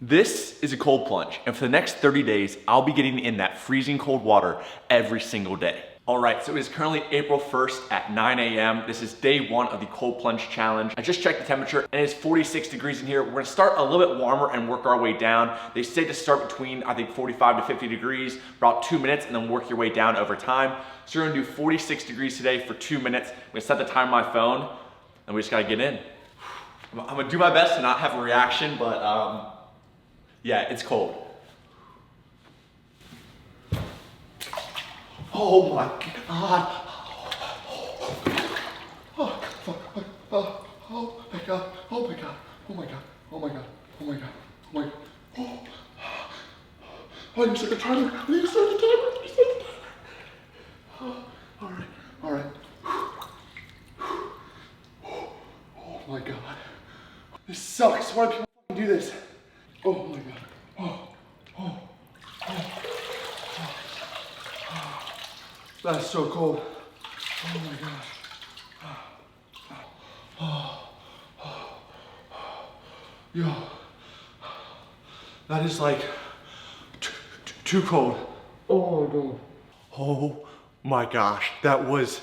This is a cold plunge, and for the next 30 days, I'll be getting in that freezing cold water every single day. All right, so it is currently April 1st at 9 a.m. This is day one of the cold plunge challenge. I just checked the temperature and it's 46 degrees in here. We're gonna start a little bit warmer and work our way down. They say to start between, I think, 45 to 50 degrees, about 2 minutes, and then work your way down over time. So we're gonna do 46 degrees today for 2 minutes. I'm gonna set the timer on my phone, and we just gotta get in. I'm gonna do my best to not have a reaction, but yeah, it's cold. Oh my God. Oh my God. Oh my God. Oh my God. Oh my God. Oh my God. Oh my God. Oh. I need to start the timer. I need to start the timer. I need to start the timer. Oh, all right. All right. Oh my God. This sucks. Why do people do this? Oh my God. That is so cold. Oh my gosh. Yo, that is like too cold. Oh no. Oh my gosh, that was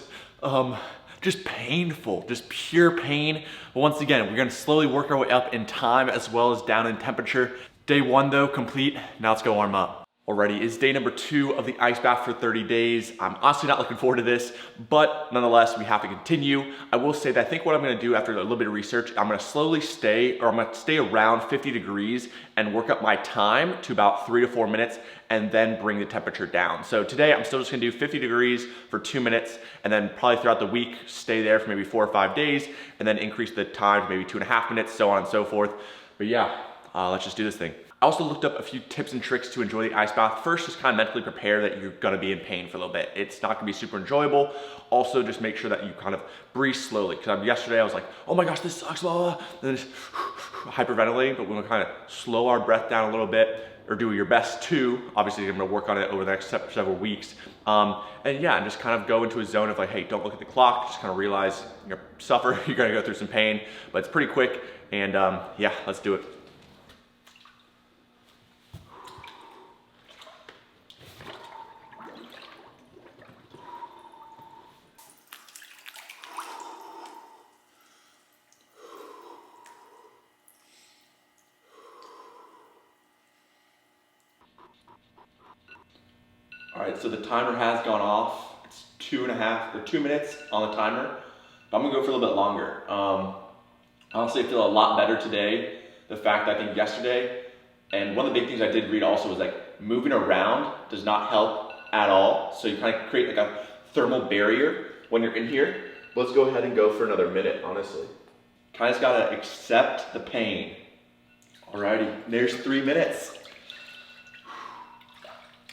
just painful, just pure pain. But once again, we're gonna slowly work our way up in time as well as down in temperature. Day one though, complete. Now let's go warm up. Alrighty, it's day number 2 of the ice bath for 30 days. I'm honestly not looking forward to this, but nonetheless, we have to continue. I will say that I think what I'm gonna do after a little bit of research, I'm gonna stay around 50 degrees and work up my time to about 3 to 4 minutes and then bring the temperature down. So today, I'm still just gonna do 50 degrees for 2 minutes and then probably throughout the week, stay there for maybe 4 or 5 days and then increase the time to maybe 2.5 minutes, so on and so forth. But yeah, let's just do this thing. I also looked up a few tips and tricks to enjoy the ice bath. First, just kind of mentally prepare that you're gonna be in pain for a little bit. It's not gonna be super enjoyable. Also, just make sure that you kind of breathe slowly. Because yesterday I was like, oh my gosh, this sucks, blah, blah, blah. And then just hyperventilating, but we're gonna kind of slow our breath down a little bit, or do your best to. Obviously, you're gonna work on it over the next several weeks. And yeah, and just kind of go into a zone of like, hey, don't look at the clock, just kind of realize you're gonna suffer, you're gonna go through some pain, but it's pretty quick, and yeah, let's do it. All right, so the timer has gone off. It's 2 minutes on the timer, but I'm gonna go for a little bit longer. Honestly, I feel a lot better today. The fact that I think yesterday, and one of the big things I did read also was like moving around does not help at all. So you kind of create like a thermal barrier when you're in here. Let's go ahead and go for another minute, honestly. Kind of just gotta accept the pain. Alrighty, there's 3 minutes.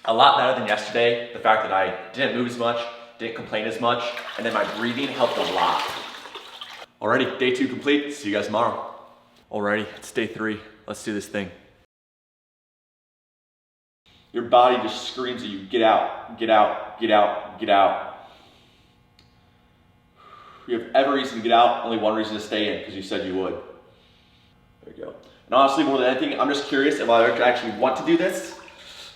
A lot better than yesterday. The fact that I didn't move as much, didn't complain as much, and then my breathing helped a lot. Alrighty, day 2 complete. See you guys tomorrow. Alrighty, it's day 3. Let's do this thing. Your body just screams at you, get out, get out, get out, get out. You have every reason to get out, only one reason to stay in, because you said you would. There you go. And honestly, more than anything, I'm just curious if I actually want to do this.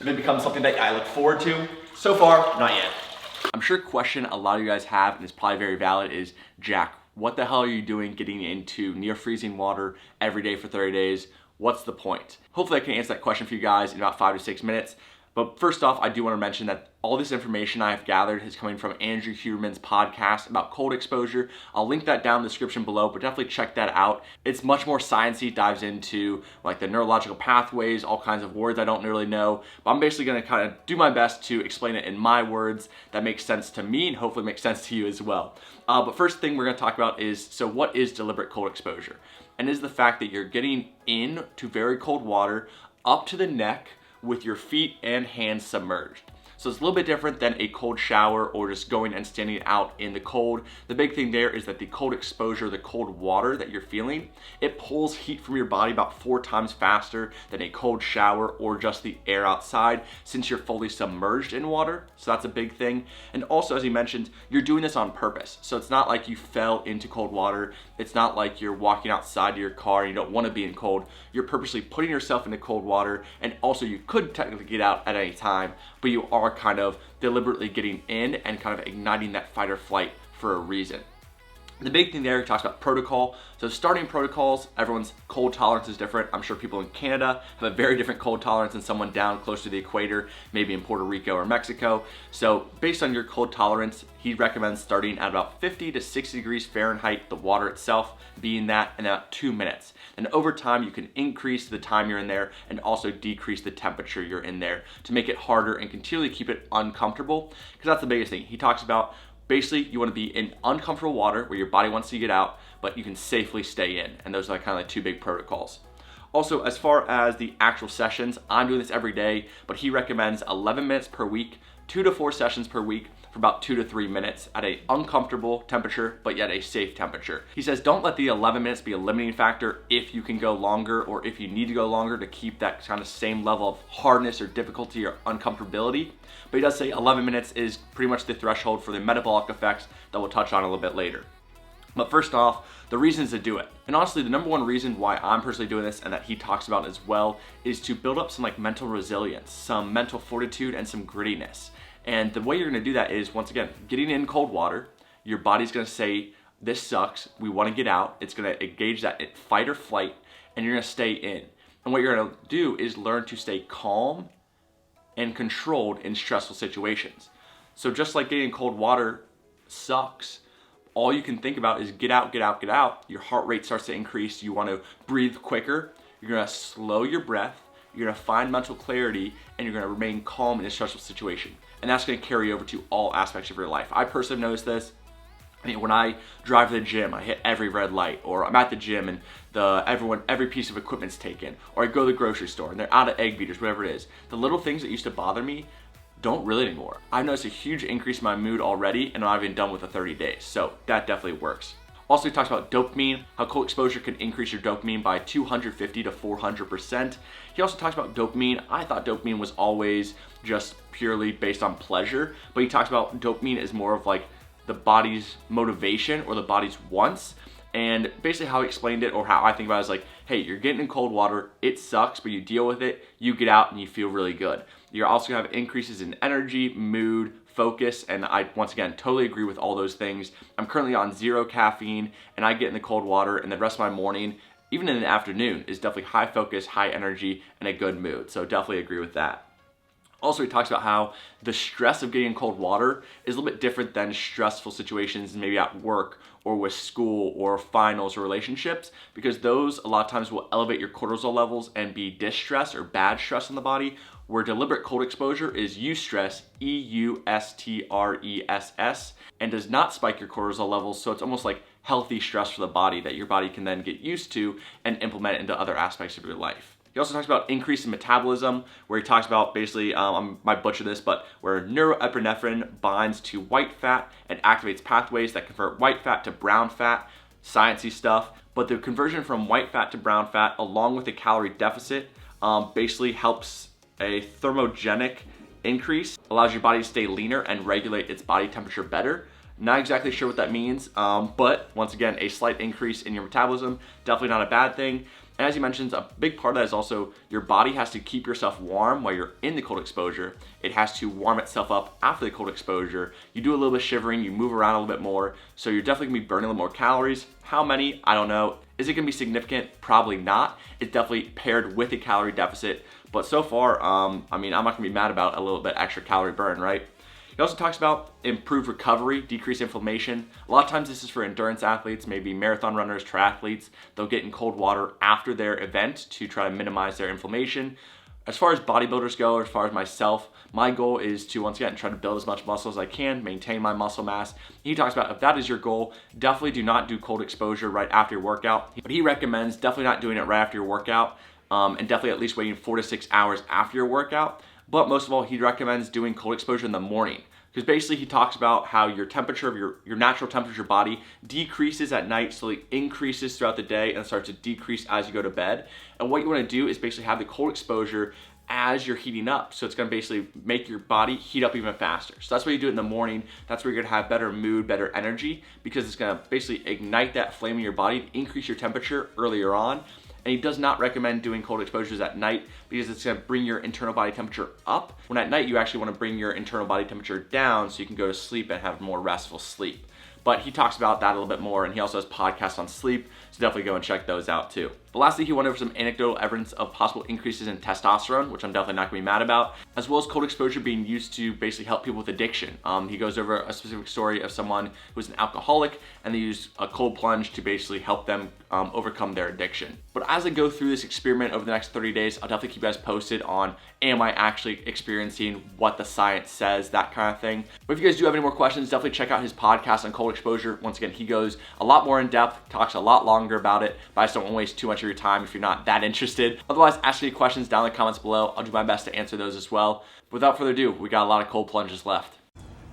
If it becomes something that I look forward to. So far, not yet. I'm sure a question a lot of you guys have, and it's probably very valid, is, Jack, what the hell are you doing getting into near freezing water every day for 30 days? What's the point? Hopefully I can answer that question for you guys in about 5 to 6 minutes. But first off, I do want to mention that all this information I've gathered is coming from Andrew Huberman's podcast about cold exposure. I'll link that down in the description below, but definitely check that out. It's much more sciencey, dives into like the neurological pathways, all kinds of words I don't really know. But I'm basically going to kind of do my best to explain it in my words that makes sense to me and hopefully makes sense to you as well. But first thing we're going to talk about is, so what is deliberate cold exposure? And it is the fact that you're getting into very cold water up to the neck with your feet and hands submerged. So it's a little bit different than a cold shower or just going and standing out in the cold. The big thing there is that the cold exposure, the cold water that you're feeling, it pulls heat from your body about 4 times faster than a cold shower or just the air outside, since you're fully submerged in water. So that's a big thing. And also, as he mentioned, you're doing this on purpose. So it's not like you fell into cold water. It's not like you're walking outside to your car and you don't want to be in cold. You're purposely putting yourself into cold water, and also you could technically get out at any time, but you are kind of deliberately getting in and kind of igniting that fight or flight for a reason. The big thing there, he talks about protocol. So starting protocols, everyone's cold tolerance is different. I'm sure people in Canada have a very different cold tolerance than someone down close to the equator, maybe in Puerto Rico or Mexico. So based on your cold tolerance, he recommends starting at about 50 to 60 degrees Fahrenheit, the water itself being that, in about 2 minutes. And over time, you can increase the time you're in there and also decrease the temperature you're in there to make it harder and continually keep it uncomfortable, because that's the biggest thing. He talks about basically, you want to be in uncomfortable water where your body wants to get out, but you can safely stay in. And those are kind of the 2 big protocols. Also, as far as the actual sessions, I'm doing this every day, but he recommends 11 minutes per week, 2 to 4 sessions per week for about 2 to 3 minutes at an uncomfortable temperature, but yet a safe temperature. He says don't let the 11 minutes be a limiting factor if you can go longer or if you need to go longer to keep that kind of same level of hardness or difficulty or uncomfortability. But he does say 11 minutes is pretty much the threshold for the metabolic effects that we'll touch on a little bit later. But first off, the reasons to do it. And honestly, the number one reason why I'm personally doing this and that he talks about as well is to build up some mental resilience, some mental fortitude, and some grittiness. And the way you're gonna do that is, once again, getting in cold water. Your body's gonna say, this sucks, we wanna get out. It's gonna engage that fight or flight, and you're gonna stay in. And what you're gonna do is learn to stay calm and controlled in stressful situations. So just like getting in cold water sucks, all you can think about is get out, get out, get out. Your heart rate starts to increase. You want to breathe quicker. You're going to slow your breath. You're going to find mental clarity, and you're going to remain calm in a stressful situation. And that's going to carry over to all aspects of your life. I personally have noticed this. I mean, when I drive to the gym, I hit every red light, or I'm at the gym and every piece of equipment's taken, or I go to the grocery store and they're out of egg beaters, whatever it is. The little things that used to bother me don't really anymore. I've noticed a huge increase in my mood already, and I'm not even done with the 30 days. So that definitely works. Also, he talks about dopamine, how cold exposure can increase your dopamine by 250 to 400%. He also talks about dopamine. I thought dopamine was always just purely based on pleasure, but he talks about dopamine as more of like the body's motivation or the body's wants. And basically how he explained it, or how I think about it, is like, hey, you're getting in cold water, it sucks, but you deal with it, you get out and you feel really good. You're also gonna have increases in energy, mood, focus, and I, once again, totally agree with all those things. I'm currently on 0 caffeine, and I get in the cold water, and the rest of my morning, even in the afternoon, is definitely high focus, high energy, and a good mood. So definitely agree with that. Also, he talks about how the stress of getting in cold water is a little bit different than stressful situations, maybe at work or with school or finals or relationships, because those a lot of times will elevate your cortisol levels and be distress or bad stress in the body, where deliberate cold exposure is eustress, E-U-S-T-R-E-S-S, and does not spike your cortisol levels, so it's almost like healthy stress for the body that your body can then get used to and implement into other aspects of your life. He also talks about increase in metabolism, where he talks about basically, I might butcher this, but where neuroepinephrine binds to white fat and activates pathways that convert white fat to brown fat, sciencey stuff. But the conversion from white fat to brown fat, along with a calorie deficit, basically helps a thermogenic increase, allows your body to stay leaner and regulate its body temperature better. Not exactly sure what that means, but once again, a slight increase in your metabolism, definitely not a bad thing. And as he mentions, a big part of that is also your body has to keep yourself warm while you're in the cold exposure. It has to warm itself up after the cold exposure. You do a little bit of shivering, you move around a little bit more, so you're definitely gonna be burning a little more calories. How many? I don't know. Is it gonna be significant? Probably not. It's definitely paired with a calorie deficit, but so far, I mean, I'm not gonna be mad about a little bit extra calorie burn, right? He also talks about improved recovery, decreased inflammation. A lot of times this is for endurance athletes, maybe marathon runners, triathletes. They'll get in cold water after their event to try to minimize their inflammation. As far as bodybuilders go, as far as myself, my goal is to, once again, try to build as much muscle as I can, maintain my muscle mass. He talks about if that is your goal, definitely do not do cold exposure right after your workout. But he recommends definitely not doing it right after your workout, and definitely at least waiting 4 to 6 hours after your workout. But most of all, he recommends doing cold exposure in the morning. Because basically he talks about how your temperature of your natural temperature of your body decreases at night, slowly increases throughout the day, and starts to decrease as you go to bed. And what you want to do is basically have the cold exposure as you're heating up. So it's gonna basically make your body heat up even faster. So that's why you do it in the morning. That's where you're gonna have better mood, better energy, because it's gonna basically ignite that flame in your body to increase your temperature earlier on. And he does not recommend doing cold exposures at night because it's gonna bring your internal body temperature up, when at night you actually wanna bring your internal body temperature down so you can go to sleep and have more restful sleep. But he talks about that a little bit more, and he also has podcasts on sleep, so definitely go and check those out too. But lastly, he went over some anecdotal evidence of possible increases in testosterone, which I'm definitely not gonna be mad about, as well as cold exposure being used to basically help people with addiction. He goes over a specific story of someone who was an alcoholic, and they used a cold plunge to basically help them overcome their addiction. But as I go through this experiment over the next 30 days, I'll definitely keep you guys posted on, am I actually experiencing what the science says, that kind of thing. But if you guys do have any more questions, definitely check out his podcast on cold exposure. Once again, he goes a lot more in depth, talks a lot longer about it, but I just don't want to waste too much of your time if you're not that interested. Otherwise, ask me questions down in the comments below. I'll do my best to answer those as well. But without further ado, we got a lot of cold plunges left.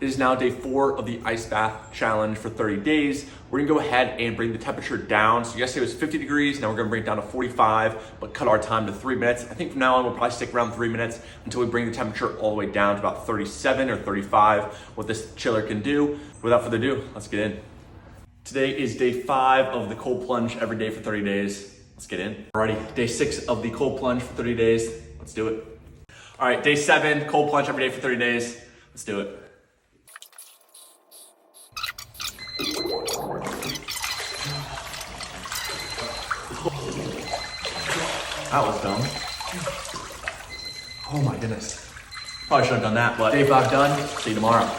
It is now day 4 of the ice bath challenge for 30 days. We're gonna go ahead and bring the temperature down. So yesterday was 50 degrees, now we're gonna bring it down to 45, but cut our time to 3 minutes. I think from now on, we'll probably stick around 3 minutes until we bring the temperature all the way down to about 37 or 35, what this chiller can do. Without further ado, let's get in. Today is day 5 of the cold plunge every day for 30 days. Let's get in. Alrighty, day 6 of the cold plunge for 30 days. Let's do it. All right, day 7, cold plunge every day for 30 days. Let's do it. That was dumb. Oh my goodness. Probably should have done that, but day 5 done, see you tomorrow.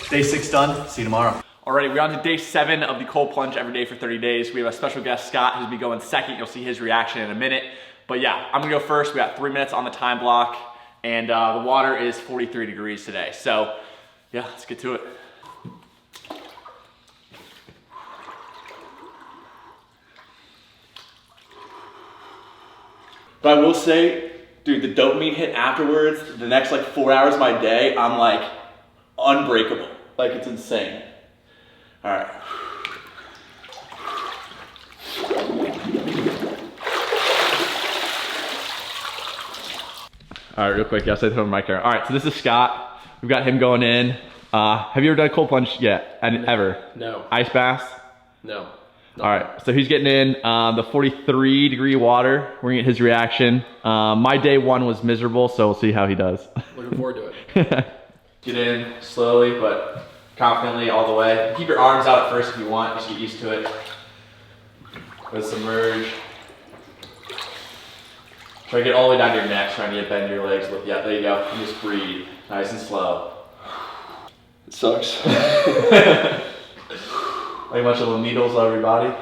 Day 6 done, see you tomorrow. Alrighty, we're on to day 7 of the cold plunge every day for 30 days. We have a special guest, Scott, who's gonna be going second. You'll see his reaction in a minute. But yeah, I'm gonna go first. We got 3 minutes on the time block, and the water is 43 degrees today. So yeah, let's get to it. But I will say, dude, the dopamine hit afterwards, the next like 4 hours of my day, I'm like unbreakable. Like, it's insane. All right. All right, real quick, yes, I told my camera. All right, so this is Scott. We've got him going in. Have you ever done a cold plunge yet? Ever? No. Ice baths? No. All right, so he's getting in the 43 degree water. We're gonna get his reaction. My day 1 was miserable, so we'll see how he does. Looking forward to it. Get in slowly, but confidently all the way. Keep your arms out at first if you want, just get used to it. Go submerge. Try to get all the way down to your neck, trying to get bend your legs. Yeah, there you go. And just breathe, nice and slow. It sucks. Like a bunch of little needles all over your body.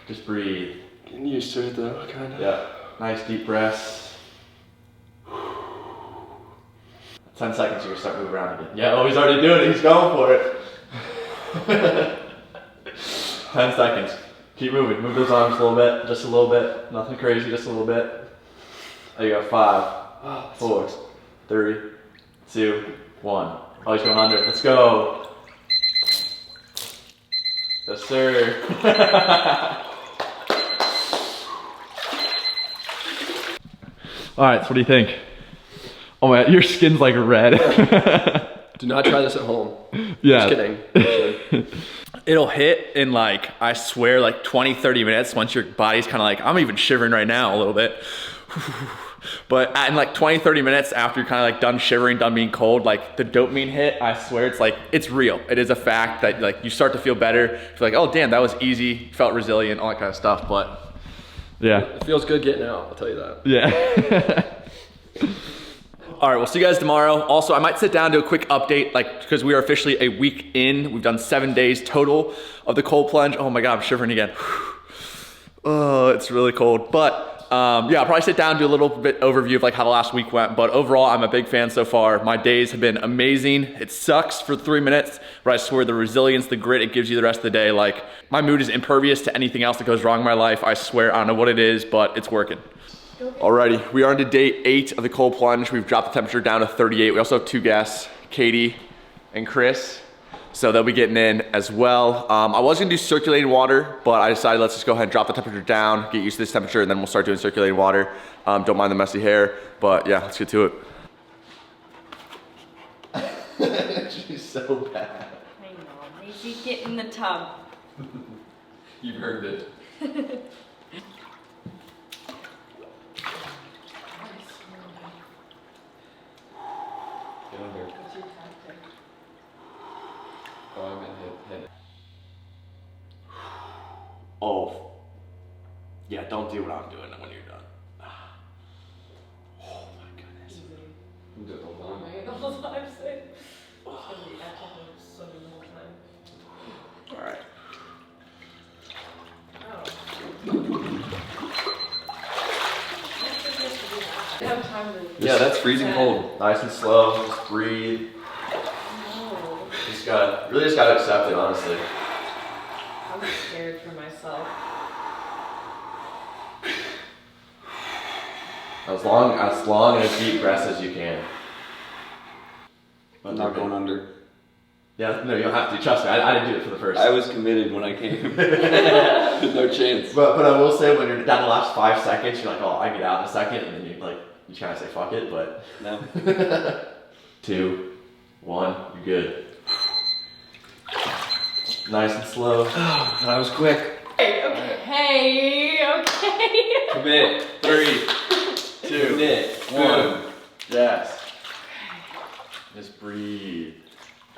Just breathe. Getting used to it though, kind of. Yeah, nice deep breaths. 10 seconds, you're gonna start moving around again. Yeah, oh, he's already doing it. He's going for it. 10 seconds. Keep moving. Move those arms a little bit. Just a little bit. Nothing crazy, just a little bit. There you go. 5, 4, 3, 2, 1. Oh, he's going under. Let's go. Yes, sir. All right, so what do you think? Oh my God, your skin's like red. Do not try this at home. Yeah. Just kidding. It'll hit in like, I swear, like 20, 30 minutes once your body's kind of like, I'm even shivering right now a little bit. But in like 20, 30 minutes after you're kind of like done shivering, done being cold, like the dopamine hit, I swear it's like, it's real. It is a fact that like you start to feel better. You're like, oh damn, that was easy. Felt resilient, all that kind of stuff. But yeah. It feels good getting out, I'll tell you that. Yeah. All right, we'll see you guys tomorrow. Also, I might sit down to a quick update, like, because we are officially a week in. We've done 7 days total of the cold plunge. Oh my God, I'm shivering again. Oh, it's really cold. But yeah, I'll probably sit down and do a little bit overview of like how the last week went. But overall, I'm a big fan so far. My days have been amazing. It sucks for 3 minutes, but I swear the resilience, the grit it gives you the rest of the day, like my mood is impervious to anything else that goes wrong in my life. I swear, I don't know what it is, but it's working. Alrighty, we are on to day 8 of the cold plunge. We've dropped the temperature down to 38. We also have 2 guests, Katie and Chris. So they'll be getting in as well. I was gonna do circulating water, but I decided let's just go ahead and drop the temperature down, get used to this temperature, and then we'll start doing circulating water. Don't mind the messy hair, but yeah, let's get to it. She's so bad. I know, Maisie, get in the tub. You've heard it. Get under. What's your tactic? Oh, I'm gonna hit. Oh. Yeah, don't do what I'm doing when you're done. Oh my goodness. I'm doing it all the time. The whole time, so it's gonna be actually swimming the whole time. Alright. I have time to. Yeah, that's freezing cold. Nice and slow, just breathe. No, Really just gotta accept it, honestly. I'm scared for myself. As long and as deep breaths as you can. I'm not going under. Yeah, no, you don't have to. Trust me, I didn't do it for the first. I was committed when I came. No chance. But I will say, when you're down the last 5 seconds, you're like, oh, I get out in a second, and then you kind of say fuck it, but. No. 2, 1, you're good. Nice and slow. That was quick. Okay. Commit. 3, 2, Commit. 1. Yes. Just breathe.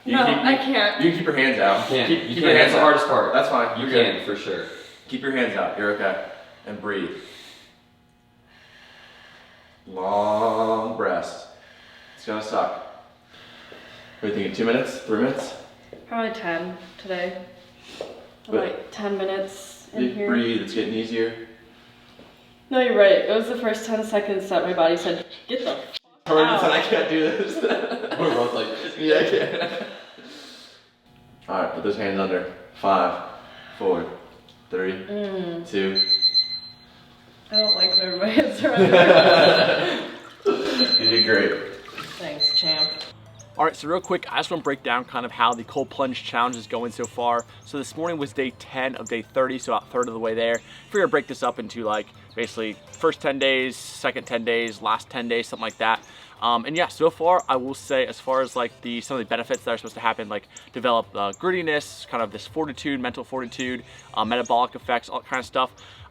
No, I can't. You can keep your hands out. You can't. Keep You your can't. hands That's the out. hardest part. That's fine. You You're can, good. for sure. Keep your hands out. You're okay. And breathe. Long breaths. It's gonna suck. What are you thinking? 2 minutes? 3 minutes? Probably 10 today. But- Like 10 minutes in here. Breathe. It's getting easier. No, you're right. It was the first 10 seconds that my body said, get the f Perez said out. I can't do this. We're both like, Yeah, I can. Alright, put those hands under. 5, 4, 3, 2. I don't like whenever my hands are under. You did great. Thanks, champ. All right, so real quick, I just want to break down kind of how the cold plunge challenge is going so far. So this morning was day 10 of day 30, so about a third of the way there. Figure to break this up into like basically first 10 days, second 10 days, last 10 days, something like that. And yeah, so far I will say, as far as like some of the benefits that are supposed to happen, like develop grittiness, kind of this fortitude, mental fortitude, metabolic effects, all that kind of stuff,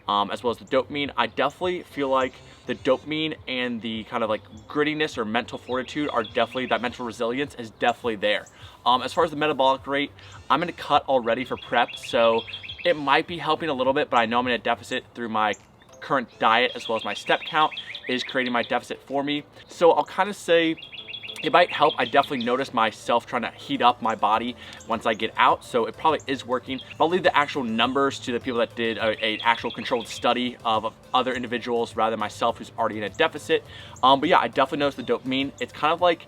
as well as the dopamine. I definitely feel like the dopamine and the kind of like grittiness or mental fortitude are definitely, that mental resilience is definitely there. As far as the metabolic rate, I'm in a cut already for prep, so it might be helping a little bit, but I know I'm in a deficit through my current diet, as well as my step count is creating my deficit for me. So I'll kind of say it might help. I definitely notice myself trying to heat up my body once I get out, so it probably is working. I'll leave the actual numbers to the people that did a actual controlled study of other individuals rather than myself, who's already in a deficit. But yeah, I definitely noticed the dopamine. It's kind of like,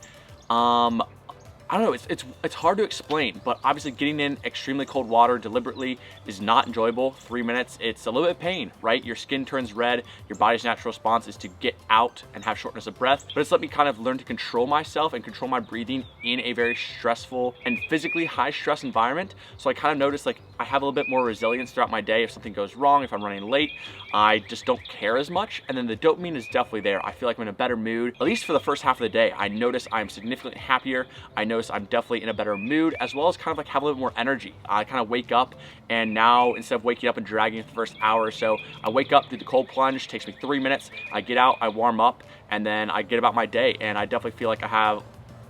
I don't know, it's hard to explain, but obviously getting in extremely cold water deliberately is not enjoyable. 3 minutes, it's a little bit of pain, right? Your skin turns red, your body's natural response is to get out and have shortness of breath, but it's let me kind of learn to control myself and control my breathing in a very stressful and physically high stress environment. So I kind of noticed like I have a little bit more resilience throughout my day. If something goes wrong, if I'm running late, I just don't care as much. And then the dopamine is definitely there. I feel like I'm in a better mood, at least for the first half of the day. I notice I'm significantly happier. I notice I'm definitely in a better mood, as well as kind of like have a little more energy. I kind of wake up, and now instead of waking up and dragging for the first hour or so, I wake up, do the cold plunge, takes me 3 minutes. I get out, I warm up, and then I get about my day. And I definitely feel like I have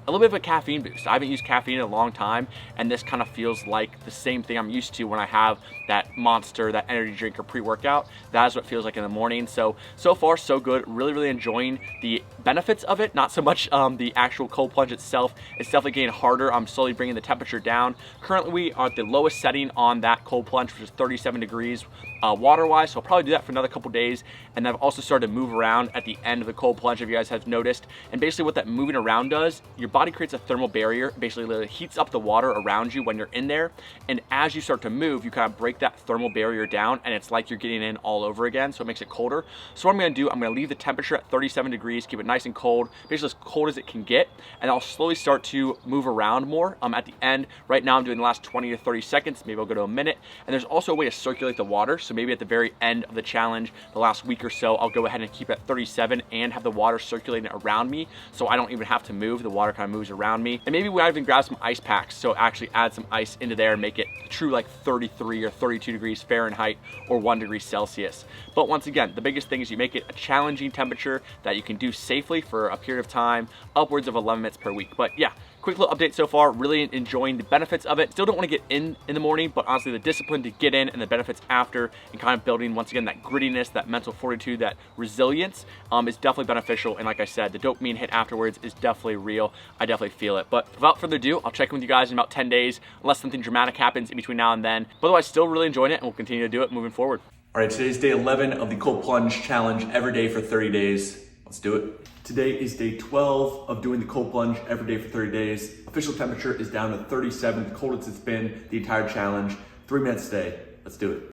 a little bit of a caffeine boost. I haven't used caffeine in a long time, and this kind of feels like the same thing I'm used to when I have that Monster, that energy drink or pre-workout. That is what it feels like in the morning. So far so good. Really enjoying the benefits of it. Not so much the actual cold plunge itself. It's definitely getting harder. I'm slowly bringing the temperature down. Currently we are at the lowest setting on that cold plunge, which is 37 degrees water-wise. So I'll probably do that for another couple days. And then I've also started to move around at the end of the cold plunge, if you guys have noticed. And basically what that moving around does, your body creates a thermal barrier, basically literally heats up the water around you when you're in there. And as you start to move, you kind of break that thermal barrier down, and it's like you're getting in all over again, so it makes it colder. So what I'm gonna do, I'm gonna leave the temperature at 37 degrees, keep it nice and cold, basically as cold as it can get, and I'll slowly start to move around more at the end. Right now I'm doing the last 20 to 30 seconds, maybe I'll go to a minute. And there's also a way to circulate the water, so maybe at the very end of the challenge, the last week or so, I'll go ahead and keep it at 37 and have the water circulating around me, so I don't even have to move, the water kind of moves around me. And maybe we might even grab some ice packs, so actually add some ice into there and make it true like 33 or 32 degrees Fahrenheit or 1 degree Celsius. But once again, the biggest thing is you make it a challenging temperature that you can do safely for a period of time, upwards of 11 minutes per week. But yeah, quick little update so far, really enjoying the benefits of it. Still don't want to get in the morning, but honestly the discipline to get in and the benefits after, and kind of building once again that grittiness, that mental fortitude, that resilience is definitely beneficial. And like I said, the dopamine hit afterwards is definitely real. I definitely feel it. But without further ado, I'll check in with you guys in about 10 days, unless something dramatic happens in between now and then. But otherwise, still really enjoying it, and we'll continue to do it moving forward. All right, today's day 11 of the Cold Plunge Challenge every day for 30 days. Let's do it. Today is day 12 of doing the Cold Plunge every day for 30 days. Official temperature is down to 37, the coldest it's been the entire challenge. 3 minutes a day. Let's do it.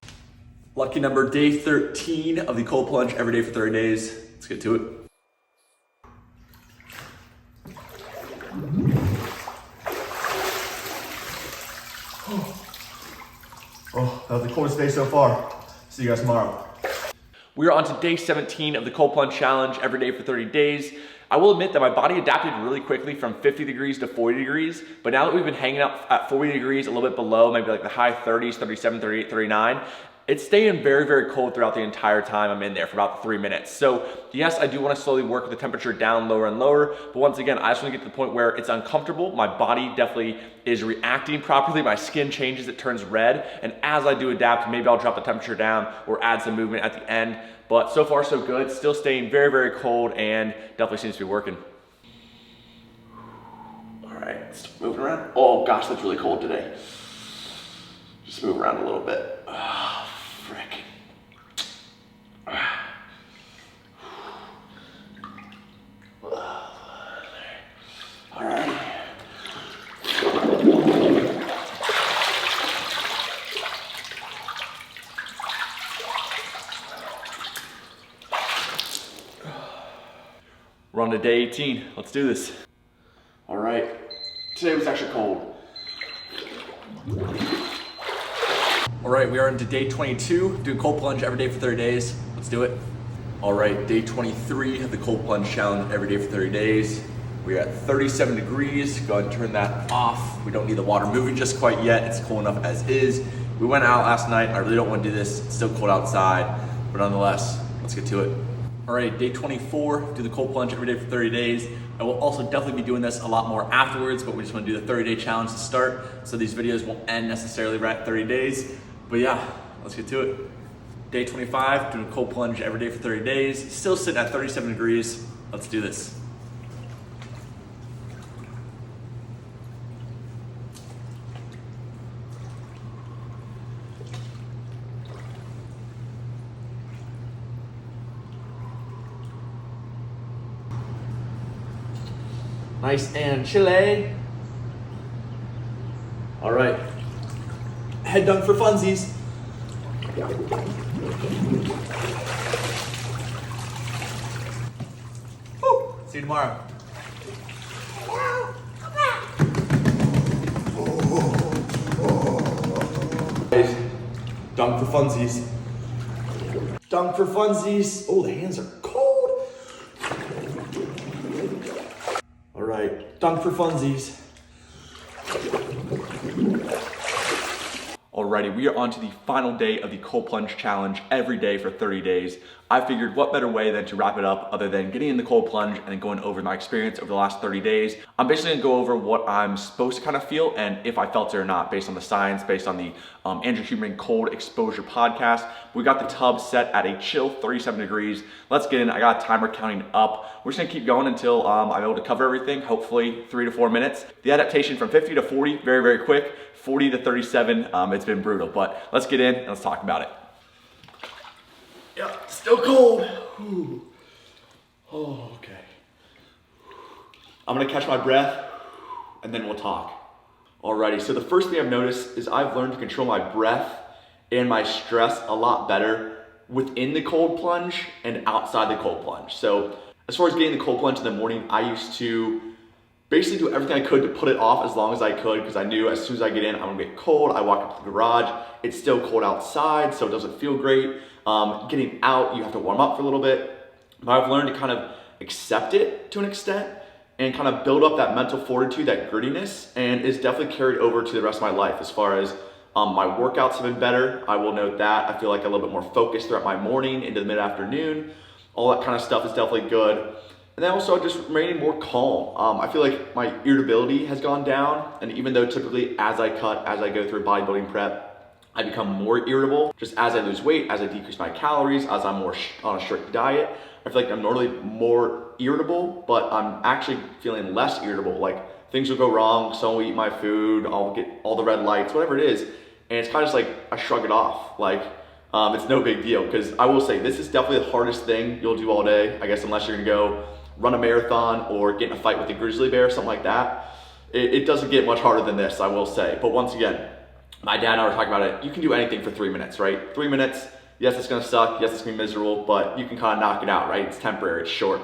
Lucky number, day 13 of the Cold Plunge every day for 30 days. Let's get to it. Oh, that was the coldest day so far. See you guys tomorrow. We are on to day 17 of the Cold Plunge Challenge every day for 30 days. I will admit that my body adapted really quickly from 50 degrees to 40 degrees, but now that we've been hanging out at 40 degrees, a little bit below, maybe like the high 30s, 37, 38, 39, it's staying very, very cold throughout the entire time I'm in there for about 3 minutes. So yes, I do want to slowly work the temperature down lower and lower, but once again, I just want to get to the point where it's uncomfortable. My body definitely is reacting properly. My skin changes, it turns red. And as I do adapt, maybe I'll drop the temperature down or add some movement at the end. But so far so good, still staying very, very cold, and definitely seems to be working. All right, let's moving around. Oh gosh, that's really cold today. Just move around a little bit. Oh, frick. All right. We're on to day 18. Let's do this. All right. Today was actually cold. All right, we are into day 22, doing Cold Plunge every day for 30 days. Let's do it. All right, day 23 of the Cold Plunge Challenge every day for 30 days. We're at 37 degrees. Go ahead and turn that off. We don't need the water moving just quite yet. It's cold enough as is. We went out last night. I really don't want to do this. It's still cold outside, but nonetheless, let's get to it. All right, day 24, do the Cold Plunge every day for 30 days. I will also definitely be doing this a lot more afterwards, but we just want to do the 30-day challenge to start, so these videos won't end necessarily right at 30 days. But yeah, let's get to it. Day 25, doing Cold Plunge every day for 30 days. Still sitting at 37 degrees. Let's do this. Nice and chilly. All right. Head dunk for funsies. Woo. See you tomorrow. Dunk for funsies. Dunk for funsies. Oh, the hands are cold. All right, dunk for funsies. Alrighty, we are on to the final day of the Cold Plunge Challenge every day for 30 days. I figured what better way than to wrap it up other than getting in the cold plunge and then going over my experience over the last 30 days. I'm basically gonna go over what I'm supposed to kind of feel and if I felt it or not based on the science, based on the Andrew Huberman Cold Exposure podcast. We got the tub set at a chill 37 degrees. Let's get in. I got a timer counting up. We're just gonna keep going until I'm able to cover everything, hopefully 3 to 4 minutes. The adaptation from 50 to 40, very, very quick. 40 to 37, it's been brutal, but let's get in and let's talk about it. Yeah, still cold. Whew. Oh, okay. I'm gonna catch my breath. and then we'll talk. Alrighty, so the first thing I've noticed is I've learned to control my breath and my stress a lot better within the cold plunge and outside the cold plunge. So as far as getting the cold plunge in the morning, I used to basically do everything I could to put it off as long as I could, because I knew as soon as I get in, I'm gonna get cold. I walk up to the garage, it's still cold outside, so it doesn't feel great. Getting out, you have to warm up for a little bit. But I've learned to kind of accept it to an extent and kind of build up that mental fortitude, that grittiness, and it's definitely carried over to the rest of my life. As far as my workouts have been better, I will note that. I feel like a little bit more focused throughout my morning into the mid-afternoon. All that kind of stuff is definitely good. And then also just remaining more calm. I feel like my irritability has gone down, and even though typically as I go through bodybuilding prep, I become more irritable. Just as I lose weight, as I decrease my calories, as I'm more on a strict diet, I feel like I'm normally more irritable, but I'm actually feeling less irritable. Like things will go wrong, someone will eat my food, I'll get all the red lights, whatever it is, and it's kind of just like I shrug it off. Like it's no big deal, because I will say this is definitely the hardest thing you'll do all day, I guess, unless you're gonna go run a marathon or get in a fight with a grizzly bear or something like that. It doesn't get much harder than this, I will say. But once again, my dad and I were talking about it. You can do anything for 3 minutes, right? 3 minutes, yes, it's gonna suck, yes, it's gonna be miserable, but you can kind of knock it out, right? It's temporary, it's short.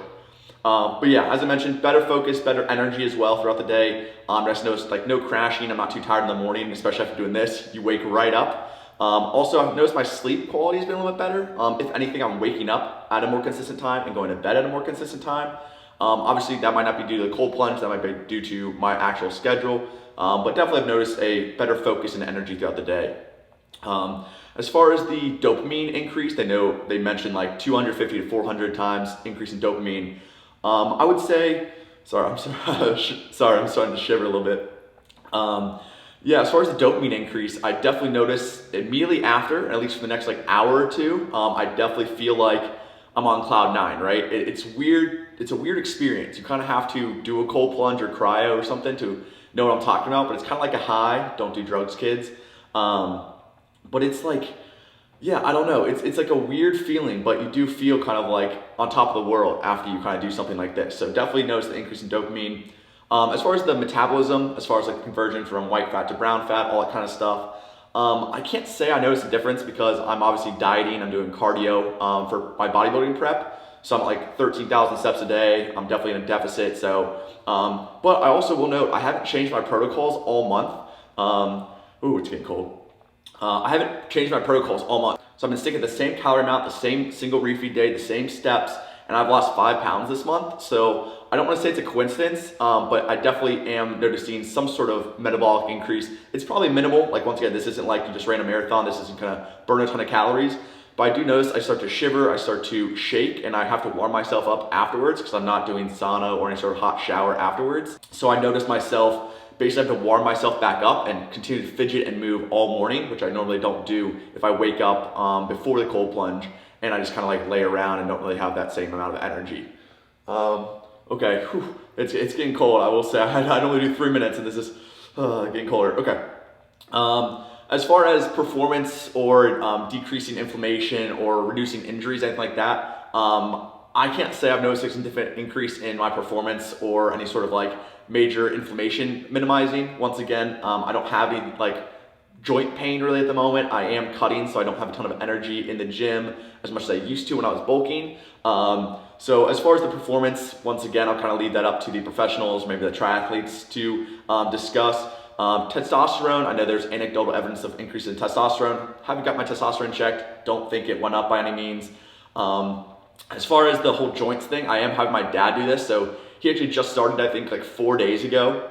But yeah, as I mentioned, better focus, better energy as well throughout the day. I just noticed like no crashing, I'm not too tired in the morning, especially after doing this, you wake right up. Also, I've noticed my sleep quality has been a little bit better. If anything, I'm waking up at a more consistent time and going to bed at a more consistent time. Obviously, that might not be due to the cold plunge, that might be due to my actual schedule. But definitely I've noticed a better focus and energy throughout the day. As far as the dopamine increase, they mentioned like 250 to 400 times increase in dopamine. I would say, sorry, I'm starting to shiver a little bit. Yeah, as far as the dopamine increase, I definitely noticed immediately after, at least for the next like hour or two, I definitely feel like I'm on cloud 9, right? It's weird. It's a weird experience. You kind of have to do a cold plunge or cryo or something to know what I'm talking about, but it's kind of like a high. Don't do drugs, kids. But it's like, yeah, I don't know. It's like a weird feeling, but you do feel kind of like on top of the world after you kind of do something like this. So definitely notice the increase in dopamine. As far as the metabolism, as far as like the conversion from white fat to brown fat, all that kind of stuff, I can't say I noticed a difference because I'm obviously dieting, I'm doing cardio for my bodybuilding prep. So I'm at like 13,000 steps a day. I'm definitely in a deficit. So, but I also will note, I haven't changed my protocols all month. Ooh, it's getting cold. I haven't changed my protocols all month. So I've been sticking to the same calorie amount, the same single refeed day, the same steps, and I've lost 5 pounds this month. So I don't want to say it's a coincidence, but I definitely am noticing some sort of metabolic increase. It's probably minimal. Like once again, this isn't like you just ran a marathon. This isn't gonna burn a ton of calories. But I do notice I start to shiver, I start to shake, and I have to warm myself up afterwards because I'm not doing sauna or any sort of hot shower afterwards. So I notice myself basically have to warm myself back up and continue to fidget and move all morning, which I normally don't do if I wake up before the cold plunge and I just kind of like lay around and don't really have that same amount of energy. Okay, whew. It's getting cold, I will say. I'd only do 3 minutes and this is getting colder. Okay. As far as performance or decreasing inflammation or reducing injuries, anything like that, I can't say I've noticed a significant increase in my performance or any sort of like major inflammation minimizing. Once again, I don't have any like joint pain really at the moment. I am cutting, so I don't have a ton of energy in the gym as much as I used to when I was bulking. So as far as the performance, once again, I'll kind of leave that up to the professionals, maybe the triathletes to discuss. Testosterone, I know there's anecdotal evidence of increase in testosterone. Haven't got my testosterone checked. Don't think it went up by any means. As far as the whole joints thing, I am having my dad do this. So he actually just started, I think like 4 days ago.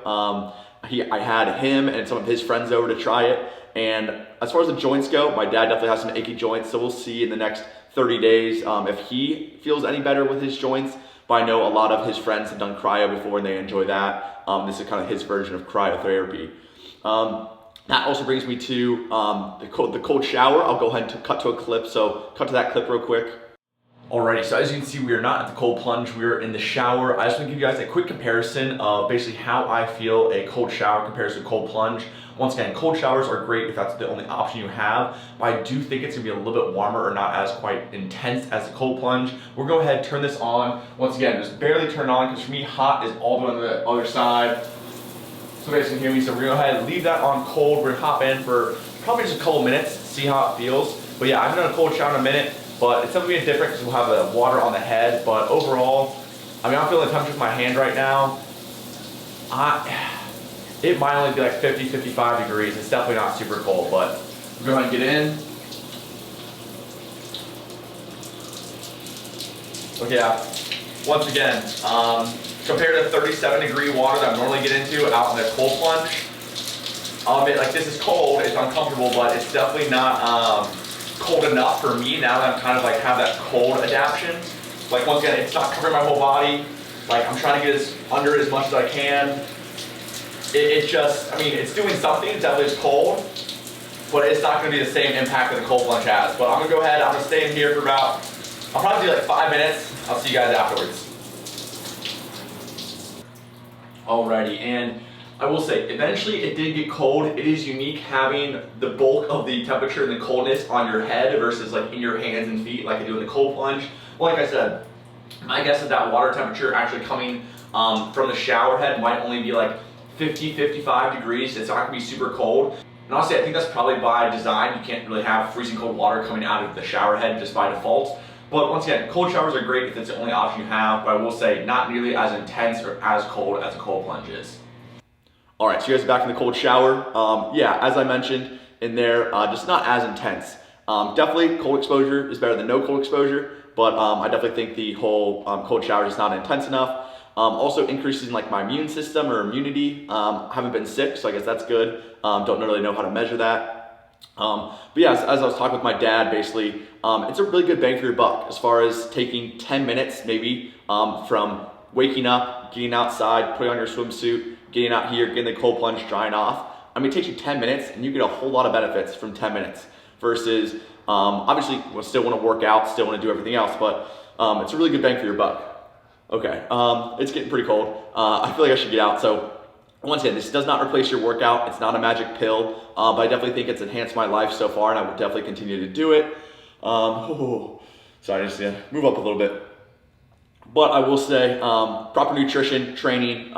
I had him and some of his friends over to try it. And as far as the joints go, my dad definitely has some achy joints. So we'll see in the next 30 days if he feels any better with his joints. But I know a lot of his friends have done cryo before and they enjoy that. This is kind of his version of cryotherapy. That also brings me to the cold shower. I'll go ahead and cut to a clip. So cut to that clip real quick. Alrighty, so as you can see, we are not at the cold plunge, we are in the shower. I just want to give you guys a quick comparison of basically how I feel a cold shower compares to a cold plunge. Once again, cold showers are great if that's the only option you have, but I do think it's gonna be a little bit warmer or not as quite intense as a cold plunge. We'll go ahead, turn this on. Once again, just barely turn on, because for me, hot is all the way on the other side. So you guys can hear me, so we're gonna go ahead and leave that on cold. We're gonna hop in for probably just a couple minutes, see how it feels. But yeah, I haven't done a cold shower in a minute, but it's definitely different because we'll have the water on the head. But overall, I mean, I'm feeling the temperature with my hand right now. It might only be like 50, 55 degrees. It's definitely not super cold, but we're going to get in. Okay, yeah. Once again, compared to 37-degree water that I normally get into out in the cold plunge, I'll admit, like, this is cold, it's uncomfortable, but it's definitely not cold enough for me now that I'm kind of like have that cold adaptation. Like, once again, it's not covering my whole body. Like, I'm trying to get under it as much as I can. It just, I mean, it's doing something. It definitely is cold, but it's not going to be the same impact that the cold plunge has. But I'm going to go ahead. I'm going to stay in here for about, I'll probably do like 5 minutes. I'll see you guys afterwards. Alrighty, and I will say, eventually it did get cold. It is unique having the bulk of the temperature and the coldness on your head versus like in your hands and feet like I do in the cold plunge. Like I said, my guess is that water temperature actually coming from the shower head might only be like 50, 55 degrees. It's not gonna be super cold. And honestly, I think that's probably by design. You can't really have freezing cold water coming out of the shower head just by default. But once again, cold showers are great if it's the only option you have, but I will say not nearly as intense or as cold as a cold plunge is. All right, so you guys are back in the cold shower. Yeah, as I mentioned in there, just not as intense. Definitely cold exposure is better than no cold exposure, but I definitely think the whole cold shower is not intense enough. Also increases in like my immune system or immunity. Haven't been sick, so I guess that's good. Don't really know how to measure that. But yeah, as I was talking with my dad, basically, it's a really good bang for your buck as far as taking 10 minutes maybe from waking up, getting outside, putting on your swimsuit, getting out here, getting the cold plunge, drying off. I mean, it takes you 10 minutes and you get a whole lot of benefits from 10 minutes versus obviously we still want to work out, still want to do everything else, but it's a really good bang for your buck. Okay, it's getting pretty cold. I feel like I should get out. So once again, this does not replace your workout. It's not a magic pill, but I definitely think it's enhanced my life so far, and I will definitely continue to do it. Sorry, I just move up a little bit. But I will say, proper nutrition, training,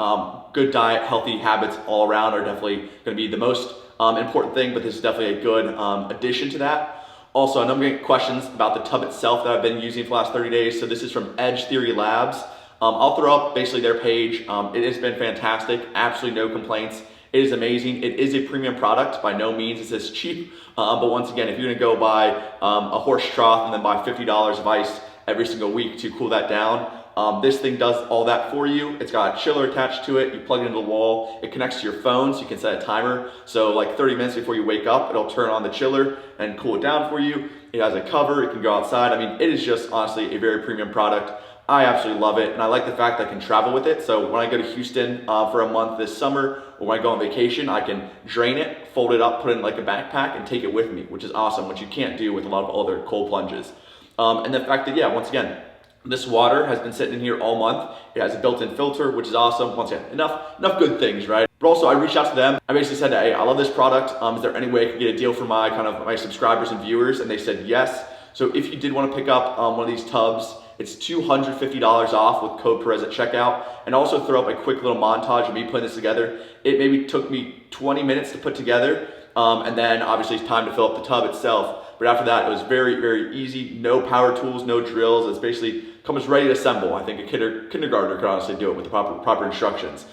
good diet, healthy habits all around are definitely going to be the most important thing, but this is definitely a good addition to that. Also, I know I'm getting questions about the tub itself that I've been using for the last 30 days. So this is from Edge Theory Labs. I'll throw up basically their page. It has been fantastic, absolutely no complaints. It is amazing. It is a premium product. By no means is this cheap. But once again, if you're gonna go buy a horse trough and then buy $50 of ice every single week to cool that down, this thing does all that for you. It's got a chiller attached to it. You plug it into the wall. It connects to your phone, so you can set a timer. So like 30 minutes before you wake up, it'll turn on the chiller and cool it down for you. It has a cover. It can go outside. I mean, it is just honestly a very premium product. I absolutely love it, and I like the fact that I can travel with it. So when I go to Houston for a month this summer, or when I go on vacation, I can drain it, fold it up, put it in like a backpack, and take it with me, which is awesome, which you can't do with a lot of other cold plunges. And the fact that, yeah, once again, this water has been sitting in here all month. It has a built-in filter, which is awesome. Once again, enough good things, right? But also, I reached out to them. I basically said, hey, I love this product. Is there any way I could get a deal for my subscribers and viewers? And they said yes. So if you did want to pick up one of these tubs, it's $250 off with code Perez at checkout. And also throw up a quick little montage of me putting this together. It maybe took me 20 minutes to put together. And then obviously it's time to fill up the tub itself. But after that, it was very, very easy. No power tools, no drills. It's basically comes ready to assemble. I think a kindergartner could honestly do it with the proper instructions.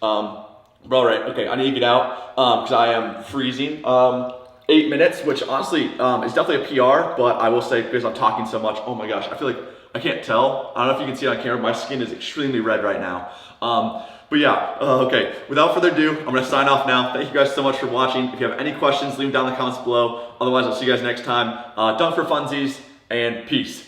But all right, okay, I need to get out because I am freezing. 8 minutes, which honestly is definitely a PR, but I will say because I'm talking so much, oh my gosh, I feel like I can't tell. I don't know if you can see it on camera, my skin is extremely red right now. But yeah, okay, without further ado, I'm gonna sign off now. Thank you guys so much for watching. If you have any questions, leave them down in the comments below. Otherwise, I'll see you guys next time. Done for funsies, and peace.